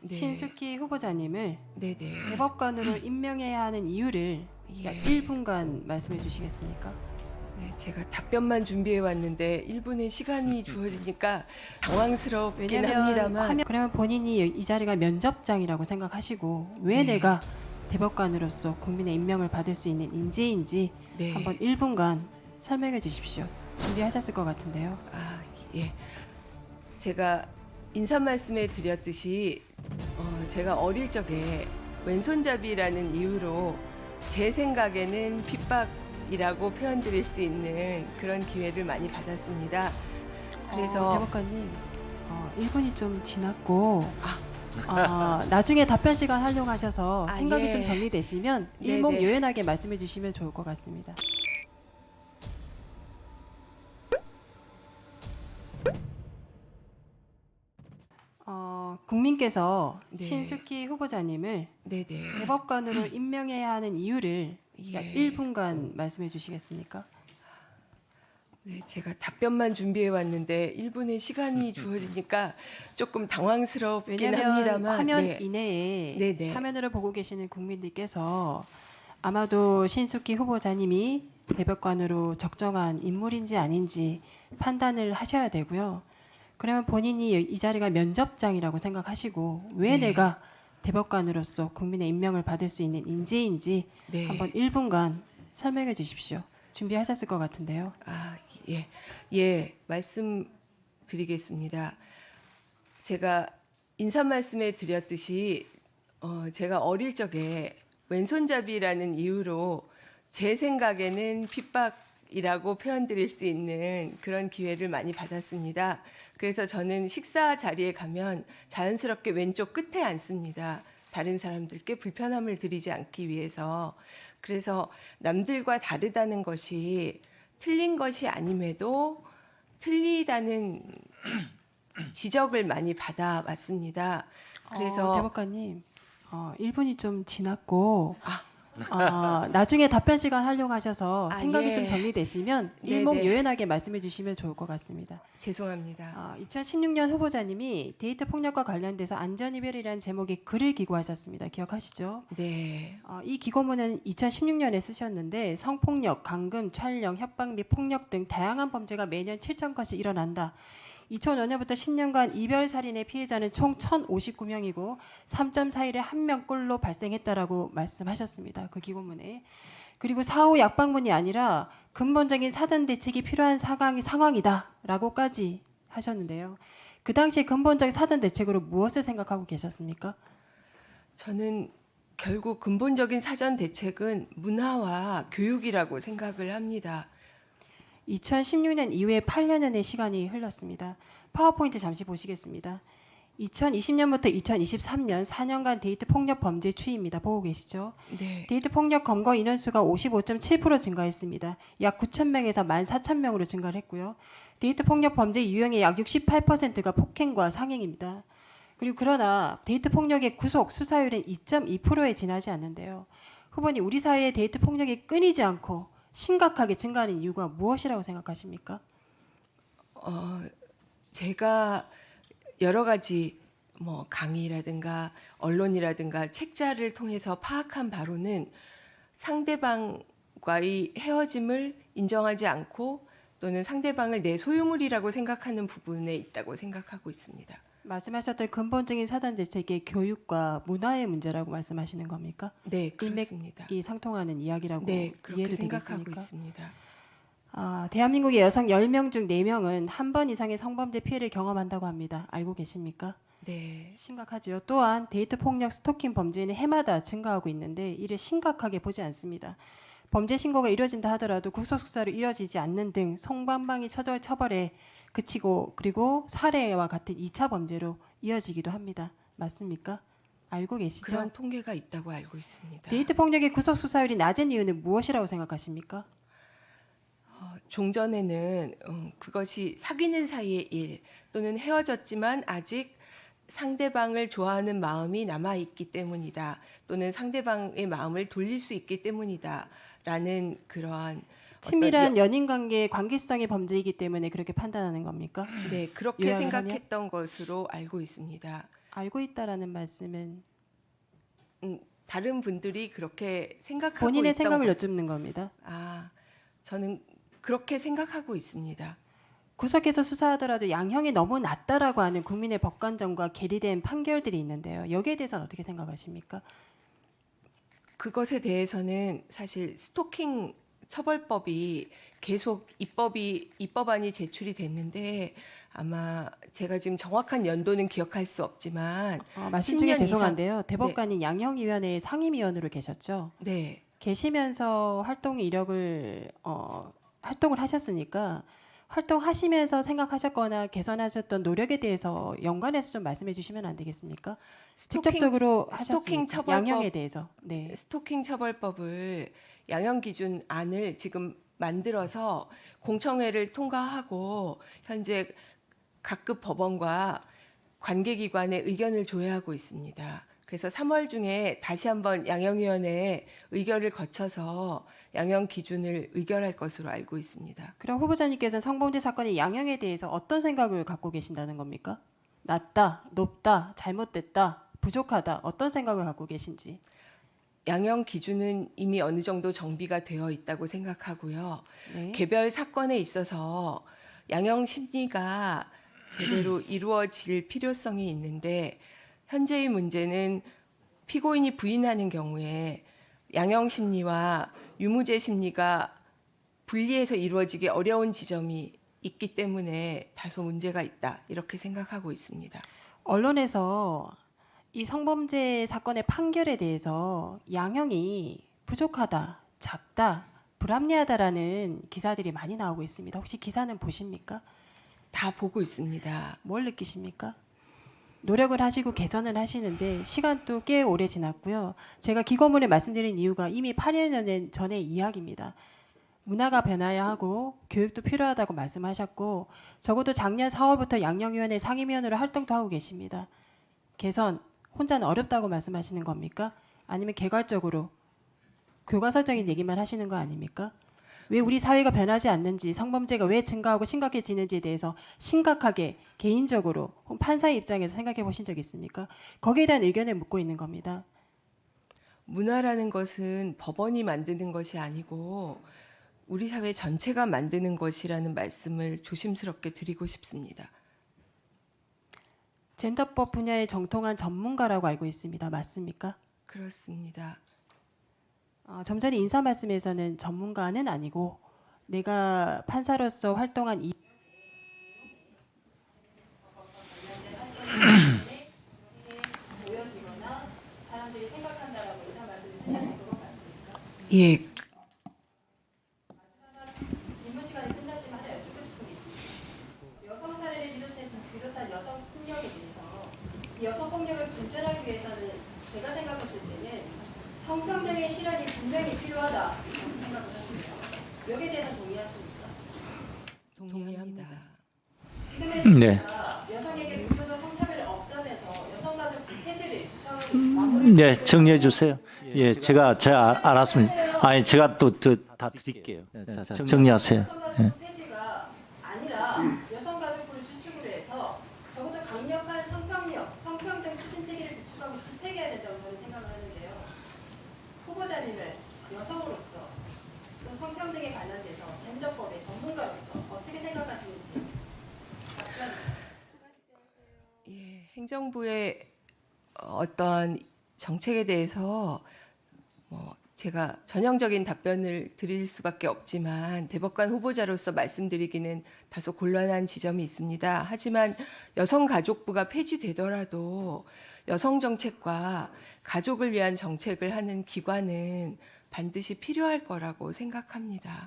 네. 신숙희 후보자님을 네네. 대법관으로 임명해야 하는 이유를 예. 1분간 말씀해 주시겠습니까? 네, 제가 답변만 준비해 왔는데 1분의 시간이 주어지니까 당황스럽긴 왜냐하면 합니다만 그러면 본인이 이 자리가 면접장이라고 생각하시고 왜 네. 내가 대법관으로서 국민의 임명을 받을 수 있는 인재인지 네. 한번 1분간 설명해 주십시오. 준비하셨을 것 같은데요. 아, 예. 제가 인사 말씀에 드렸듯이 제가 어릴 적에 왼손잡이라는 이유로 제 생각에는 핍박이라고 표현드릴 수 있는 그런 기회를 많이 받았습니다. 그래서 대법관님 1분이 좀 지났고 아. 나중에 답변 시간 활용하셔서 아, 생각이 예. 좀 정리되시면 네네. 일목요연하게 말씀해 주시면 좋을 것 같습니다. 국민께서 네. 신숙희 후보자님을 네네. 대법관으로 임명해야 하는 이유를 예. 1분간 말씀해 주시겠습니까? 네, 제가 답변만 준비해 왔는데 1분의 시간이 주어지니까 조금 당황스럽긴 왜냐하면 합니다만 화면 네. 이내에 네네. 화면으로 보고 계시는 국민들께서 아마도 신숙희 후보자님이 대법관으로 적정한 인물인지 아닌지 판단을 하셔야 되고요. 그러면 본인이 이 자리가 면접장이라고 생각하시고 왜 네. 내가 대법관으로서 국민의 임명을 받을 수 있는 인재인지 네. 한번 1분간 설명해 주십시오. 준비하셨을 것 같은데요. 아, 예. 예, 말씀드리겠습니다. 제가 인사 말씀에 드렸듯이 제가 어릴 적에 왼손잡이라는 이유로 제 생각에는 핍박이라고 표현드릴 수 있는 그런 기회를 많이 받았습니다. 그래서 저는 식사 자리에 가면 자연스럽게 왼쪽 끝에 앉습니다. 다른 사람들께 불편함을 드리지 않기 위해서. 그래서 남들과 다르다는 것이 틀린 것이 아님에도 틀리다는 지적을 많이 받아왔습니다. 그래서 대법관님 1분이 좀 지났고 아. 나중에 답변 시간 활용하셔서 아, 생각이 예. 좀 정리되시면 네네. 일목요연하게 말씀해 주시면 좋을 것 같습니다. 죄송합니다. 2016년 후보자님이 데이트 폭력과 관련돼서 안전이별이라는 제목의 글을 기고하셨습니다. 기억하시죠? 네. 이 기고문은 2016년에 쓰셨는데 성폭력, 강금, 촬영, 협박 및 폭력 등 다양한 범죄가 매년 7천 건씩 일어난다. 2005년부터 10년간 이별살인의 피해자는 총 1,059명이고 3.41에 1명꼴로 발생했다라고 말씀하셨습니다. 그 기고문에. 그리고 사후 약방문이 아니라 근본적인 사전 대책이 필요한 상황이다라고까지 하셨는데요. 그 당시에 근본적인 사전 대책으로 무엇을 생각하고 계셨습니까? 저는 결국 근본적인 사전 대책은 문화와 교육이라고 생각을 합니다. 2016년 이후에 8년여의 시간이 흘렀습니다. 파워포인트 잠시 보시겠습니다. 2020년부터 2023년 4년간 데이트 폭력 범죄 추이입니다. 보고 계시죠? 네. 데이트 폭력 검거 인원수가 55.7% 증가했습니다. 약 9,000명에서 14,000명으로 증가를 했고요. 데이트 폭력 범죄 유형의 약 68%가 폭행과 상행입니다. 그리고 그러나 데이트 폭력의 구속 수사율은 2.2%에 지나지 않는데요. 후보님, 우리 사회의 데이트 폭력이 끊이지 않고 심각하게 증가하는 이유가 무엇이라고 생각하십니까? 제가 여러 가지 강의라든가 언론이라든가 책자를 통해서 파악한 바로는 상대방과의 헤어짐을 인정하지 않고 또는 상대방을 내 소유물이라고 생각하는 부분에 있다고 생각하고 있습니다. 말씀하셨던 근본적인 사전 대책의 교육과 문화의 문제라고 말씀하시는 겁니까? 네, 그렇습니다. 이 상통하는 이야기라고 네, 그렇게 이해를 생각하고 되겠습니까? 있습니다. 대한민국의 여성 10명 중 4명은 한 번 이상의 성범죄 피해를 경험한다고 합니다. 알고 계십니까? 네. 심각하지요. 또한 데이트 폭력, 스토킹 범죄는 해마다 증가하고 있는데 이를 심각하게 보지 않습니다. 범죄 신고가 이루어진다 하더라도 구속 수사로 이루어지지 않는 등 성반방위 처벌에 그치고 그리고 살해와 같은 2차 범죄로 이어지기도 합니다. 맞습니까? 알고 계시죠? 그런 통계가 있다고 알고 있습니다. 데이트 폭력의 구속 수사율이 낮은 이유는 무엇이라고 생각하십니까? 종전에는 그것이 사귀는 사이의 일 또는 헤어졌지만 아직 상대방을 좋아하는 마음이 남아있기 때문이다. 또는 상대방의 마음을 돌릴 수 있기 때문이다라는 그러한 친밀한 연인 관계의 관계성의 범죄이기 때문에 그렇게 판단하는 겁니까? 네, 그렇게 요약을 생각했던 것으로 알고 있습니다. 알고 있다라는 말씀은 다른 분들이 그렇게 생각하고 본인의 있던 생각을 것- 여쭙는 겁니다. 저는 그렇게 생각하고 있습니다. 구속해서 수사하더라도 양형이 너무 낮다라고 하는 국민의 법관점과 괴리된 판결들이 있는데요. 여기에 대해서는 어떻게 생각하십니까? 그것에 대해서는 사실 스토킹 처벌법이 계속 입법안이 제출이 됐는데 아마 제가 지금 정확한 연도는 기억할 수 없지만 말씀 10년 중에 이상- 죄송한데요. 대법관인 양형위원회의 상임위원으로 계셨죠. 네. 계시면서 활동 이력을 활동을 하셨으니까 활동하시면서 생각하셨거나 개선하셨던 노력에 대해서 연관해서 좀 말씀해 주시면 안 되겠습니까? 직접적으로 스토킹 하셨으니까 처벌법- 양형에 대해서. 네. 스토킹 처벌법을 양형 기준안을 지금 만들어서 공청회를 통과하고 현재 각급 법원과 관계기관의 의견을 조회하고 있습니다. 그래서 3월 중에 다시 한번 양형위원회에 의결을 거쳐서 양형 기준을 의결할 것으로 알고 있습니다. 그럼 후보자님께서는 성범죄 사건의 양형에 대해서 어떤 생각을 갖고 계신다는 겁니까? 낮다, 높다, 잘못됐다, 부족하다, 어떤 생각을 갖고 계신지. 양형 기준은 이미 어느 정도 정비가 되어 있다고 생각하고요. 네. 개별 사건에 있어서 양형 심리가 제대로 이루어질 필요성이 있는데 현재의 문제는 피고인이 부인하는 경우에 양형 심리와 유무죄 심리가 분리해서 이루어지기 어려운 지점이 있기 때문에 다소 문제가 있다 이렇게 생각하고 있습니다. 언론에서 이 성범죄 사건의 판결에 대해서 양형이 부족하다, 작다, 불합리하다라는 기사들이 많이 나오고 있습니다. 혹시 기사는 보십니까? 다 보고 있습니다. 뭘 느끼십니까? 노력을 하시고 개선을 하시는데 시간도 꽤 오래 지났고요. 제가 기고문에 말씀드린 이유가 이미 8년 전의 이야기입니다. 문화가 변화야 하고 교육도 필요하다고 말씀하셨고 적어도 작년 4월부터 양형위원회 상임위원으로 활동도 하고 계십니다. 개선 혼자는 어렵다고 말씀하시는 겁니까? 아니면 개괄적으로 교과서적인 얘기만 하시는 거 아닙니까? 왜 우리 사회가 변하지 않는지, 성범죄가 왜 증가하고 심각해지는지에 대해서 심각하게 개인적으로 판사의 입장에서 생각해 보신 적 있습니까? 거기에 대한 의견을 묻고 있는 겁니다. 문화라는 것은 법원이 만드는 것이 아니고 우리 사회 전체가 만드는 것이라는 말씀을 조심스럽게 드리고 싶습니다. 젠더법 분야에 정통한 전문가라고 알고 있습니다. 맞습니까? 그렇습니다. 좀 전에 인사 말씀에서는 전문가는 아니고 내가 판사로서 활동한 이 보여지거나 사람들이 생각한다라고 인사 말씀을 쓰셨는 것 같습니까? 예, 질문 시간이 끝났지만 하나 여쭙고 싶은 게 있습니다. 여성 사례를 비롯한 여성 폭력에 대해서 이 여성 폭력을 분전하기 위해서는 제가 생각했을 때는 성평등의 실현이 분명히 필요하다 이렇게 생각을 했습니다. 여기에 대해서 동의하십니까? 동의합니다. 지금의 네. 정부가 여성에게 구조적 성차별이 없다면서 여성가족 폐지를 주창하고 네, 정리해 주세요. 예, 제가 알았습니다. 아니, 제가 또 다 드릴게요. 자, 정리하세요. 여성가족 폐지가 아니라 여성가족부를 추측으로 해서 적어도 강력한 성평등 추진 체계를 구축하고 집행해야 된다고 저는 생각을 하는데요. 후보자님은 여성으로서 또 성평등에 관련돼서 젠더법의 전문가로서 어떻게 생각하시는지 답변 예, 행정부의 어떤 정책에 대해서 제가 전형적인 답변을 드릴 수밖에 없지만 대법관 후보자로서 말씀드리기는 다소 곤란한 지점이 있습니다. 하지만 여성가족부가 폐지되더라도 여성 정책과 가족을 위한 정책을 하는 기관은 반드시 필요할 거라고 생각합니다.